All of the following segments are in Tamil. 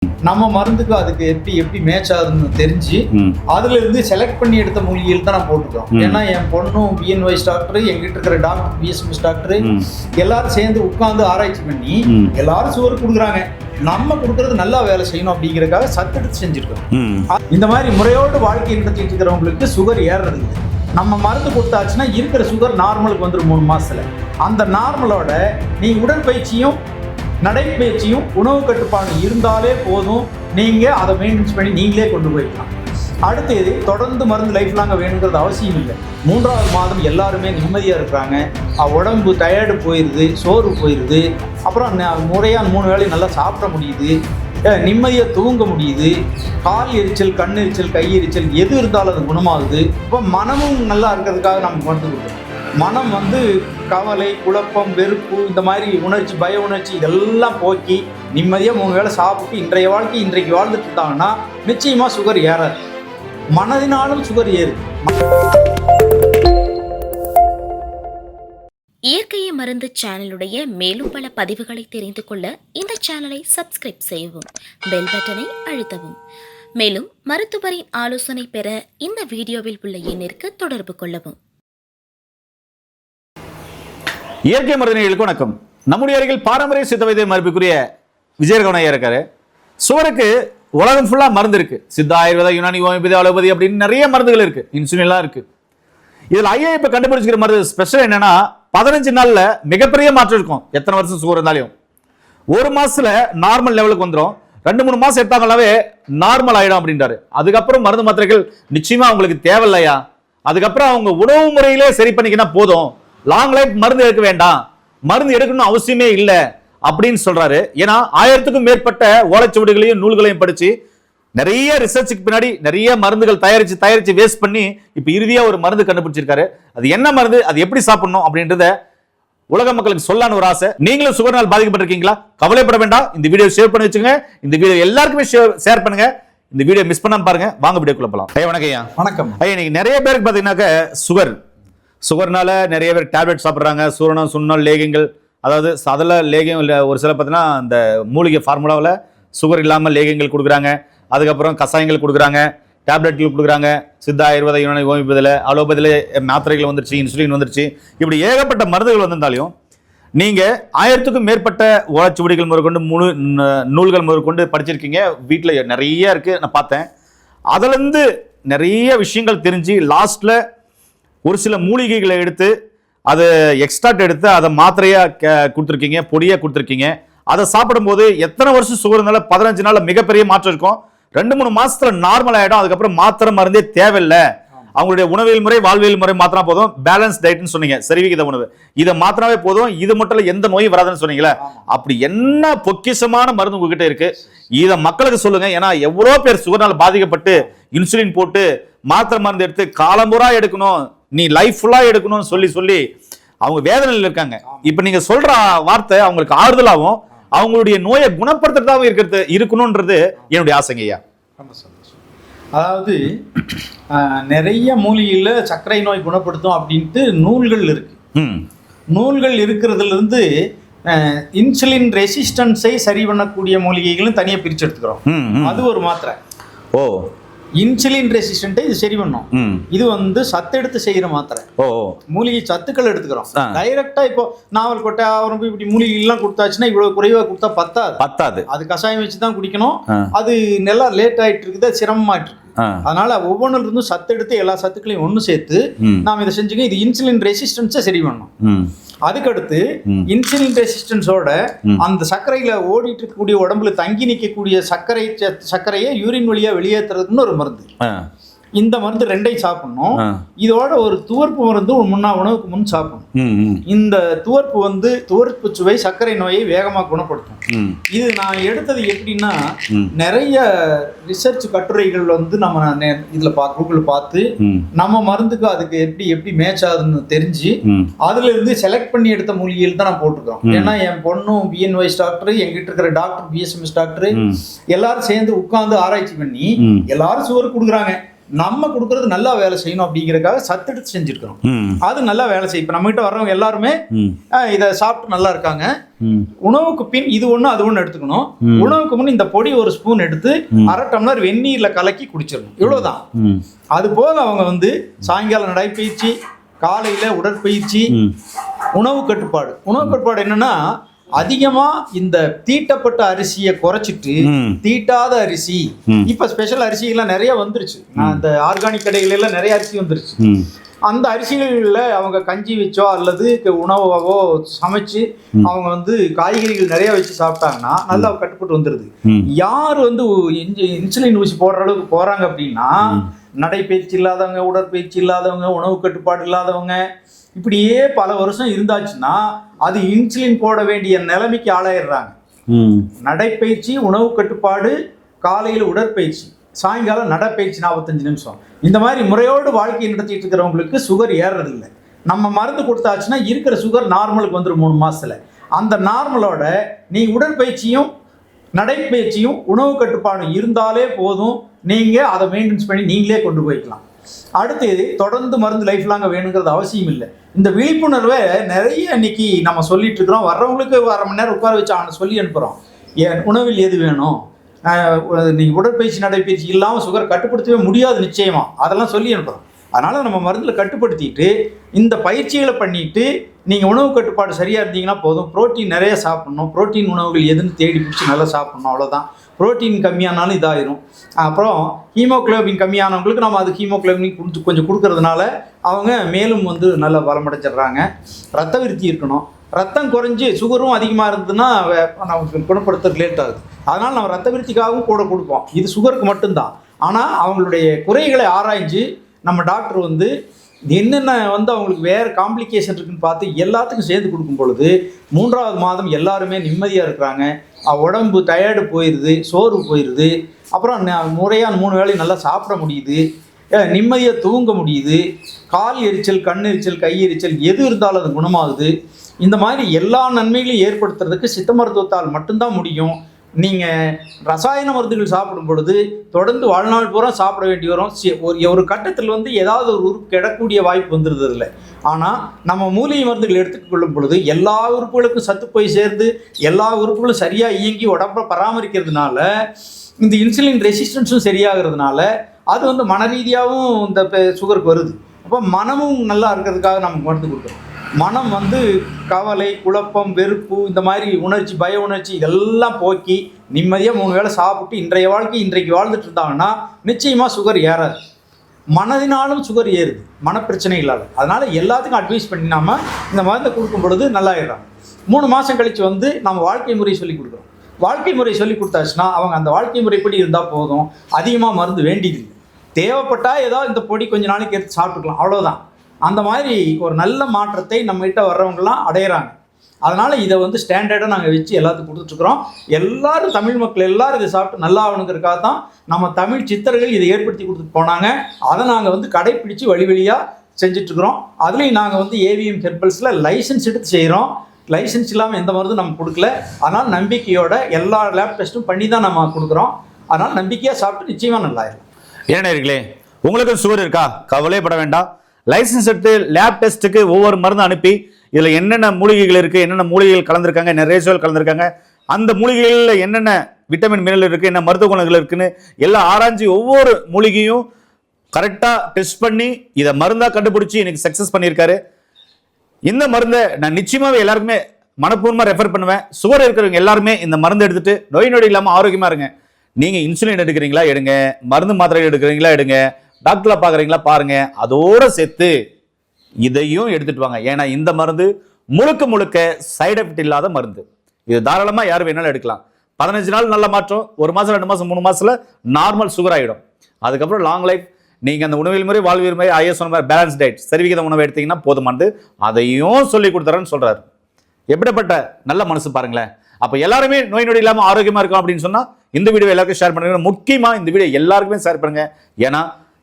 நம்ம மருந்துக்கு அதுக்கு எப்படி மேட்ச் ஆகுதுன்னு தெரிஞ்சு அதுல இருந்து செலக்ட் பண்ணி எடுத்த மூலிகைகள் தான் நான் போட்டுருக்கோம். ஏன்னா என் பொண்ணும் பிஎன்ஒய்ஸ் டாக்டர், எங்கிட்ட இருக்கிற டாக்டர் பிஎஸ்எம்எஸ் டாக்டர் எல்லாரும் சேர்ந்து உட்கார்ந்து ஆராய்ச்சி பண்ணி எல்லாரும் சுகர் கொடுக்குறாங்க. நம்ம கொடுக்கறது நல்லா வேலை செய்யணும் அப்படிங்கறதுக்காக சத்தெடுத்து செஞ்சிருக்கோம். இந்த மாதிரி முறையோடு வாழ்க்கை நடத்திட்டு இருக்கிறவங்களுக்கு சுகர் ஏறுறது நம்ம மருந்து கொடுத்தாச்சுன்னா இருக்கிற சுகர் நார்மலுக்கு வந்துடும் 3 மாசத்துல. அந்த நார்மலோட நீ உடற்பயிற்சியும் நடைப்பயிற்சியும் உணவு கட்டுப்பாடு இருந்தாலே போதும், நீங்க அதை மெயின்டைன்ஸ் பண்ணி நீங்களே கொண்டு போய்க்கலாம். அடுத்தது தொடர்ந்து மருந்து லைஃப் லாங்க வேணுங்கிறது அவசியம் இல்லை. 3வது மாதம் எல்லாருமே நிம்மதியா இருக்கிறாங்க, உடம்பு டயர்டு போயிடுது, சோறு போயிடுது, அப்புறம் முறையாக 3 வேளையும் நல்லா சாப்பிட முடியுது, நிம்மதியாக தூங்க முடியுது, கால் எரிச்சல், கண் எரிச்சல், கை எரிச்சல் எது இருந்தாலும் அது குணமாகுது. இப்போ மனமும் நல்லா இருக்கிறதுக்காக நம்ம மருந்து கொடுக்குறோம். மனம் கவலை, குழப்பம், வெறுப்பு, இந்த மாதிரி உணர்ச்சி, பய உணர்ச்சி இதெல்லாம் போக்கி நிம்மதியாக 3 வேளை சாப்பிட்டு இன்றைய வாழ்க்கை இன்றைக்கு வாழ்ந்துட்டு இருந்தாங்கன்னா நிச்சயமாக சுகர் ஏறாது. மனதினாலும் சுகர் ஏறுது. இயற்கையை மருந்து சேனலுடைய மேலும் பல பதிவுகளை தெரிந்து கொள்ள இந்த சேனலை சப்ஸ்கிரைப் செய்யவும், பெல் பட்டனை அழுத்தவும். மேலும் மருத்துவரின் ஆலோசனை பெற இந்த வீடியோவில் உள்ள எண்ணிற்கு தொடர்பு கொள்ளவும். இயற்கை மருந்தினர்களுக்கு வணக்கம். நம்முடைய அருகில் பாரம்பரிய சித்த வைத்திய மருத்துவக்குரிய விஜயரகவனையா இருக்காரு. சுகருக்கு உலகம் ஃபுல்லா மருந்து இருக்கு. சித்தா, ஆயுர்வேதா, யுனானி, ஹோமியோபதி, அலோபதி அப்படின்னு நிறைய மருந்துகள் இருக்கு. இன்சுலின்லாம் இருக்கு. இதுல ஐயா இப்ப கண்டுபிடிச்சிக்கிற மருந்து ஸ்பெஷல் என்னன்னா 15 நாள்ல மிகப்பெரிய மாற்றம் இருக்கும். எத்தனை வருஷம் சுகர் இருந்தாலும் 1 மாசத்துல நார்மல் லெவலுக்கு வந்துடும். 2-3 மாசம் எடுத்தாங்களாவே நார்மல் ஆயிடும் அப்படின்றாரு. அதுக்கப்புறம் மருந்து மாத்திரைகள் நிச்சயமா அவங்களுக்கு தேவையில்லையா. அதுக்கப்புறம் அவங்க உணவு முறையிலே சரி பண்ணிக்கினா போதும், லாங் லைஃப் மருந்து எடுக்க வேண்டாம், மருந்து எடுக்கணும் அவசியமே இல்லை அப்படின்னு சொல்றாரு. ஏன்னா 1000க்கும் மேற்பட்ட ஓலைச்சுவடிகளையும் நூல்களையும் படிச்சு நிறைய ரிசர்ச்சுக்கு பின்னாடி நிறைய மருந்துகள் தயாரிச்சு வேஸ்ட் பண்ணி இப்ப இறுதியா ஒரு மருந்து கண்டுபிடிச்சிருக்காரு. அது என்ன மருந்து, அது எப்படி சாப்பிடணும் அப்படின்றத உலக மக்களுக்கு சொல்லான்னு ஒரு ஆசை. நீங்களும் சுகர்னால் பாதிக்கப்பட்டிருக்கீங்களா? கவலைப்பட வேண்டாம். இந்த வீடியோ ஷேர் பண்ணி வச்சுங்க. இந்த வீடியோ எல்லாருக்குமே ஷேர் பண்ணுங்க. இந்த வீடியோ மிஸ் பண்ணாம பாருங்க. வாங்க வீடியோக்குள்ள போலாம். ஐயா வணக்கம். ஐயா வணக்கம். ஐயா நீங்க நிறைய பேருக்கு பாத்தீங்கன்னாக்க சுகர்னால நிறைய பேர் டேப்லெட் சாப்பிட்றாங்க. சூரணம், சுண்ணம், லேகியங்கள், அதாவது அதில் லேகியம் இல்லை, ஒரு சில பார்த்தீங்கன்னா அந்த மூலிகை ஃபார்முலாவில் சுகர் இல்லாமல் லேகியங்கள் கொடுக்குறாங்க. அதுக்கப்புறம் கஷாயங்கள் கொடுக்குறாங்க, டேப்லெட்கள் கொடுக்குறாங்க. சித்தா, ஆயுர்வேத, யுனானி, ஹோமியோபதியில், அலோபதியில் மாத்திரைகள் வந்துருச்சு, இன்சுலின் வந்துருச்சு, இப்படி ஏகப்பட்ட மருந்துகள் வந்திருந்தாலும் நீங்கள் 1000க்கும் மேற்பட்ட ஓலைச்சுவடிகள் முதற்கொண்டு நூல்கள் முதற்கொண்டு படிச்சிருக்கீங்க. வீட்டில் நிறைய இருக்குது, நான் பார்த்தேன். அதுலேருந்து நிறைய விஷயங்கள் தெரிஞ்சு லாஸ்ட்டில் ஒரு சில மூலிகைகளை எடுத்து அதை எக்ஸ்ட்ராக்ட் எடுத்து அதை மாத்திரையாக கொடுத்துருக்கீங்க, பொடியாக கொடுத்துருக்கீங்க. அதை சாப்பிடும்போது எத்தனை வருஷம் சுகர் இருந்தாலும் 15 நாளில் மிகப்பெரிய மாற்றம் இருக்கும். 2-3 மாசத்துல நார்மல் ஆகிடும். அதுக்கப்புறம் மாத்திரை மருந்தே தேவையில்லை. அவங்களுடைய உணவியல் முறை, வாழ்வியல் முறை மாத்தினா போதும். பேலன்ஸ் டயட்னு சொன்னீங்க, சரிவிகித உணவு, இதை மாத்தினாவே போதும். இது மட்டும் எந்த நோயும் வராதுன்னு சொன்னீங்களே, அப்படி என்ன பொக்கிஷமான மருந்து உங்ககிட்ட இருக்கு, இதை மக்களுக்கு சொல்லுங்க. ஏன்னா எவ்வளோ பேர் சுகர்னால பாதிக்கப்பட்டு இன்சுலின் போட்டு மாத்திரை மருந்து எடுத்து காலம்பூரா எடுக்கணும், நீ லைஃப் ஃபுல்லா எடுக்கணும்னு சொல்லி அவங்க வேதனையில் இருக்காங்க. இப்ப நீங்க சொல்ற வார்த்தை அவங்களுக்கு ஆறுதலாகவும் அவங்களுடைய நோயை குணப்படுத்துறதாகவும் இருக்கணும்ன்றது என்னுடைய ஆசைங்க ஐயா. அதாவது நிறைய மூலிகையில் சர்க்கரை நோய் குணப்படுத்தும் அப்படின்ட்டு நூல்கள் இருக்கு. நூல்கள் இருக்கிறதுல இருந்து இன்சுலின் ரெசிஸ்டன்ஸை சரி பண்ணக்கூடிய மூலிகைகளும் தனியாக பிரிச்சு எடுத்துக்கிறோம். அது ஒரு மாத்திரை. ஓ, இன்சுலின் ரெசிஸ்டன்ட்டை இது சரி பண்ணும். இது சத்தெடுத்து செய்யற மாத்திரை. மூலிகை சத்துக்கள் எடுத்துக்கிறோம் டைரக்டா. இப்போ நாவல் கொட்டை, அவரும் இப்படி மூலிகை எல்லாம் கொடுத்தாச்சுன்னா இவ்வளவு குறைவா கொடுத்தா பத்தாது. அது கஷாயம் வச்சுதான் குடிக்கணும். அது நல்லா லேட் ஆயிட்டு இருக்குது, சிரமமாயிட்டு இருக்கு. அதனால ஒவ்வொன்றுல இருந்தும் சத்தெடுத்து எல்லா சத்துக்களையும் ஒண்ணு சேர்த்து நாம் இதை செஞ்சுங்க. இது இன்சுலின் ரெசிஸ்டன்ஸை சரி பண்ணும். அதுக்கடுத்து இன்சுலின் ரெசிஸ்டன்ஸோட அந்த சர்க்கரையில ஓடிட்டு இருக்கக்கூடிய உடம்புல தங்கி நிற்கக்கூடிய சர்க்கரையை யூரின் வழியா வெளியேற்றுறதுக்குன்னு ஒரு மருந்து. இந்த மருந்து 2ஐயும் சாப்பிடணும். இதோட ஒரு துவர்ப்பு மருந்து உணவுக்கு முன் சாப்பிடணும். இந்த துவர்ப்பு சுவை சர்க்கரை நோயை வேகமாக குணப்படுத்தும். இது நான் எடுத்தது எப்படின்னா, நிறைய ரிசர்ச் கட்டுரைகள் நம்ம இதுல கூகுள் பார்த்து நம்ம மருந்துக்கு அதுக்கு எப்படி மேட்ச் ஆகுதுன்னு தெரிஞ்சு அதுல இருந்து செலக்ட் பண்ணி எடுத்த மூலிகைகள் தான் நான் போட்டிருக்கோம். ஏன்னா என் பொண்ணும் பிஎன்ஒய்ஸ் டாக்டர், எங்கிட்ட இருக்கிற டாக்டர் பிஎஸ்எம்எஸ் டாக்டர் எல்லாரும் சேர்ந்து உட்கார்ந்து ஆராய்ச்சி பண்ணி எல்லாரும் சுகர் கொடுக்குறாங்க. நம்ம கொடுக்கறது நல்லா வேலை செய்யணும் அப்படிங்கறதுக்காக சத்தெடுத்து செஞ்சிருக்கிறோம். அது நல்லா வேலை செய்யும். இப்போ நம்ம கிட்ட வர்றவங்க எல்லாருமே இதை சாப்பிட்டு நல்லா இருக்காங்க. உணவுக்கு பின் இது ஒண்ணு அது ஒண்ணு எடுத்துக்கணும். உணவுக்கு முன் இந்த பொடி ஒரு ஸ்பூன் எடுத்து 1/2 டம்ளர் வெந்நீர்ல கலக்கி குடிச்சிடணும். இவ்வளவுதான். அது போக அவங்க வந்து சாயங்காலம் நடைப்பயிற்சி, காலையில உடற்பயிற்சி, உணவு கட்டுப்பாடு என்னன்னா அதிகமா இந்த தீட்டப்பட்ட அரிசியை குறைச்சிட்டு தீட்டாத அரிசி, இப்ப ஸ்பெஷல் அரிசிகள்லாம் நிறைய வந்துருச்சு. அந்த ஆர்கானிக் கடைகள் எல்லாம் நிறைய அரிசி வந்துருச்சு. அந்த அரிசிகளில் அவங்க கஞ்சி வச்சோ அல்லது உணவாவோ சமைச்சு அவங்க வந்து காய்கறிகள் நிறைய வச்சு சாப்பிட்டாங்கன்னா நல்லா கட்டுப்பட்டு வந்துடுது. யார் வந்து இன்சுலின் ஊசி போடுற அளவுக்கு போறாங்க அப்படின்னா நடைப்பயிற்சி இல்லாதவங்க, உடற்பயிற்சி இல்லாதவங்க, உணவு கட்டுப்பாடு இல்லாதவங்க, இப்படியே பல வருஷம் இருந்தாச்சுன்னா அது இன்சுலின் போட வேண்டிய நிலைமைக்கு ஆளாயிடுறாங்க. நடைப்பயிற்சி, உணவு கட்டுப்பாடு, காலையில் உடற்பயிற்சி, சாயங்காலம் நடைப்பயிற்சி 45 நிமிஷம், இந்த மாதிரி முறையோடு வாழ்க்கையை நடத்திட்டு இருக்கிறவங்களுக்கு சுகர் ஏறதில்லை. நம்ம மருந்து கொடுத்தாச்சுன்னா இருக்கிற சுகர் நார்மலுக்கு வந்துடும் 3 மாசத்துல. அந்த நார்மலோட நீ உடற்பயிற்சியும் நடைப்பயிற்சியும் உணவு கட்டுப்பாடும் இருந்தாலே போதும். நீங்கள் அதை மெயின்டைன்ஸ் பண்ணி நீங்களே கொண்டு போய்க்கலாம். அடுத்து தொடர்ந்து மருந்து லைஃப் லாங்க வேணுங்கிறது அவசியம் இல்லை. இந்த விழிப்புணர்வை நிறைய இன்னைக்கு நம்ம சொல்லிட்டு இருக்கிறோம். வர்றவங்களுக்கு 1/2 மணி நேரம் உட்கார வச்சு சொல்லி அனுப்புகிறோம். உணவில் எது வேணும், நீங்கள் உடற்பயிற்சி நடைப்பயிற்சி இல்லாமல் சுகர் கட்டுப்படுத்தவே முடியாது நிச்சயமா, அதெல்லாம் சொல்லி அனுப்புகிறோம். அதனால் நம்ம மருந்தில் கட்டுப்படுத்திட்டு இந்த பயிற்சிகளை பண்ணிட்டு நீங்கள் உணவு கட்டுப்பாடு சரியாக இருந்தீங்கன்னா போதும். புரோட்டீன் நிறைய சாப்பிட்ணும். புரோட்டீன் உணவுகள் எதுன்னு தேடி பிடிச்சி நல்லா சாப்பிட்ணும், அவ்வளோதான். புரோட்டீன் கம்மியானாலும் இதாயிரும். அப்புறம் ஹீமோக்ளோபின் கம்மியானவங்களுக்கு நம்ம அது ஹீமோக்ளோபின் கொஞ்சம் கொடுக்கறதுனால அவங்க மேலும் வந்து நல்ல பலமடைச்சிடுறாங்க. ரத்த விருத்தி இருக்கணும். ரத்தம் குறைஞ்சி சுகரும் அதிகமாக இருந்ததுன்னா நமக்கு குணப்படுத்த லேட் ஆகுது. அதனால் நம்ம ரத்த விருத்திக்காகவும் கூட கொடுப்போம். இது சுகருக்கு மட்டும்தான். ஆனால் அவங்களுடைய குறைகளை ஆராய்ஞ்சு நம்ம டாக்டர் வந்து என்னென்ன வந்து அவங்களுக்கு வேறு காம்ப்ளிகேஷன் இருக்குன்னு பார்த்து எல்லாத்துக்கும் சேர்ந்து கொடுக்கும் பொழுது 3ஆவது மாதம் எல்லாருமே நிம்மதியாக இருக்கிறாங்க. உடம்பு டயர்டு போயிடுது, சோர்வு போயிடுது. அப்புறம் முறையான 3 வேளையும் நல்லா சாப்பிட முடியுது, நிம்மதியாக தூங்க முடியுது. கால் எரிச்சல், கண் எரிச்சல், கை எரிச்சல் எது இருந்தாலும் அது குணமாகுது. இந்த மாதிரி எல்லா நன்மைகளையும் ஏற்படுத்துறதுக்கு சித்த மருத்துவத்தால் மட்டும்தான் முடியும். நீங்கள் ரசாயன மருந்துகள் சாப்பிடும் பொழுது தொடர்ந்து வாழ்நாள் பூரா சாப்பிட வேண்டி வரும். ஒரு கட்டத்தில் வந்து ஏதாவது ஒரு உறுப்பு கிடக்கூடிய வாய்ப்பு வந்துடுது இல்லை. ஆனால் நம்ம மூலிகை மருந்துகள் எடுத்துக்கொள்ளும் பொழுது எல்லா உறுப்புகளுக்கும் சத்து போய் சேர்ந்து எல்லா உறுப்புகளும் சரியாக இயங்கி உடம்பை பராமரிக்கிறதுனால இந்த இன்சுலின் ரெசிஸ்டன்ஸும் சரியாகிறதுனால அது வந்து மன ரீதியாகவும் இந்த சுகருக்கு வருது. அப்போ மனமும் நல்லா இருக்கிறதுக்காக நம்ம மருந்து கொடுக்குறோம். மனம் வந்து கவலை, குழப்பம், வெறுப்பு, இந்த மாதிரி உணர்ச்சி, பய உணர்ச்சி இதெல்லாம் போக்கி நிம்மதியாக 3 வேளை சாப்பிட்டு இன்றைய வாழ்க்கை இன்றைக்கு வாழ்ந்துட்டு இருந்தாங்கன்னா நிச்சயமாக சுகர் ஏறாது. மனதினாலும் சுகர் ஏறுது, மனப்பிரச்சனை இல்லாத. அதனால் எல்லாத்துக்கும் அட்வைஸ் பண்ணி நம்ம இந்த மருந்தை கொடுக்கும் பொழுது நல்லாயிடுறாங்க. 3 மாதம் கழித்து வந்து நம்ம வாழ்க்கை முறை சொல்லி கொடுக்குறோம். வாழ்க்கை முறை சொல்லி கொடுத்தாச்சுன்னா அவங்க அந்த வாழ்க்கை முறைப்படி இருந்தால் போதும். அதிகமாக மருந்து வேண்டியதில்லை. தேவைப்பட்டால் ஏதாவது இந்த பொடி கொஞ்ச நாளைக்கு எடுத்து சாப்பிட்டுக்கலாம், அவ்வளோதான். அந்த மாதிரி ஒரு நல்ல மாற்றத்தை நம்மகிட்ட வர்றவங்கலாம் அடையிறாங்க. அதனால் இதை வந்து ஸ்டாண்டர்டாக நாங்கள் வச்சு எல்லாத்துக்கும் கொடுத்துட்ருக்குறோம். எல்லாரும் தமிழ் மக்கள் எல்லாரும் இதை சாப்பிட்டு நல்லா ஆகணுங்கிறதுக்காக தான் நம்ம தமிழ் சித்தர்கள் இதை ஏற்படுத்தி கொடுத்துட்டு போனாங்க. அதை நாங்கள் வந்து கடைப்பிடிச்சு வழி வழியாக செஞ்சிட்ருக்குறோம். அதுலேயும் நாங்கள் வந்து ஏவிஎம் ஹெர்பல்ஸில் லைசன்ஸ் எடுத்து செய்கிறோம். லைசன்ஸ் இல்லாமல் எந்த மருந்தும் நம்ம கொடுக்கல. அதனால் நம்பிக்கையோட எல்லா லேப் டெஸ்ட்டும் பண்ணி தான் நம்ம கொடுக்குறோம். அதனால் நம்பிக்கையாக சாப்பிட்டு நிச்சயமாக நல்லாயிரும். ஏனே உங்களுக்கு சுகர் இருக்கா, கவலைப்பட வேண்டாம். லைசன்ஸ் எடுத்து லேப் டெஸ்ட்டுக்கு ஒவ்வொரு மருந்து அனுப்பி இதில் என்னென்ன மூலிகைகள் இருக்குது, என்னென்ன மூலிகைகள் கலந்துருக்காங்க, என்ன ரேஷியோல் கலந்துருக்காங்க, அந்த மூலிகைகளில் என்னென்ன விட்டமின் மினரல் இருக்குது, என்ன மருத்துவ குணங்கள் இருக்குன்னு எல்லாம் ஆராய்ச்சி ஒவ்வொரு மூலிகையும் கரெக்டாக டெஸ்ட் பண்ணி இதை மருந்தாக கண்டுபிடிச்சி இன்னைக்கு சக்ஸஸ் பண்ணியிருக்காரு. இந்த மருந்தை நான் நிச்சயமாகவே எல்லாருக்குமே மனப்பூர்வமாக ரெஃபர் பண்ணுவேன். சுகர் இருக்கிறவங்க எல்லாருமே இந்த மருந்து எடுத்துட்டு நோய் நொடி இல்லாமல் ஆரோக்கியமாக இருங்க. நீங்கள் இன்சுலின் எடுக்கிறீங்களா எடுங்க, மருந்து மாத்திரைகள் எடுக்கிறீங்களா எடுங்க, டாக்டரை பார்க்குறீங்களா பாருங்க, அதோடு சேர்த்து இதையும் எடுத்துட்டு வாங்க. ஏன்னா இந்த மருந்து முழுக்க முழுக்க சைடு எஃபெக்ட் இல்லாத மருந்து. இது தாராளமாக யார் வேணாலும் எடுக்கலாம். 15 நாள் நல்ல மாற்றம், 1 மாதம் 2 மாதம் 3 மாதத்தில் நார்மல் சுகர் ஆகிடும். அதுக்கப்புறம் லாங் லைஃப். நீங்கள் அந்த உணவியல் முறை, வாழ்வியல் முறை, ஐஎஸ் சொன்ன மாதிரி பேலன்ஸ் டயட், சரிவிகித உணவு எடுத்தீங்கன்னா போதுமானது. அதையும் சொல்லி கொடுத்துறேன்னு சொல்கிறாரு. எப்படிப்பட்ட நல்ல மனசு பாருங்களேன். அப்போ எல்லாருமே நோய் நொடி இல்லாமல் ஆரோக்கியமாக இருக்கும் அப்படின்னு சொன்னால் இந்த வீடியோ எல்லாருக்கும் ஷேர் பண்ணுங்க. முக்கியமாக இந்த வீடியோ எல்லாருக்குமே ஷேர் பண்ணுங்க. ஏன்னா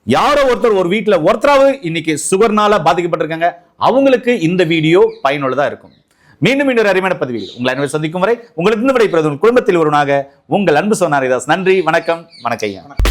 யாரோ ஒருத்தர் ஒரு வீட்டில் ஒருத்தராவது இன்னைக்கு சுகர்னால பாதிக்கப்பட்டிருக்காங்க. அவங்களுக்கு இந்த வீடியோ பயனுள்ளதாக இருக்கும். மீண்டும் இன்னொரு அருமையான பதிவில் உங்களை அனைவரும் சந்திக்கும் வரை உங்களுக்கு விடைபெறுவது குடும்பத்தில் ஒருவனாக உங்கள் அன்பு சோனாரிதாஸ். நன்றி, வணக்கம், வணக்கம்.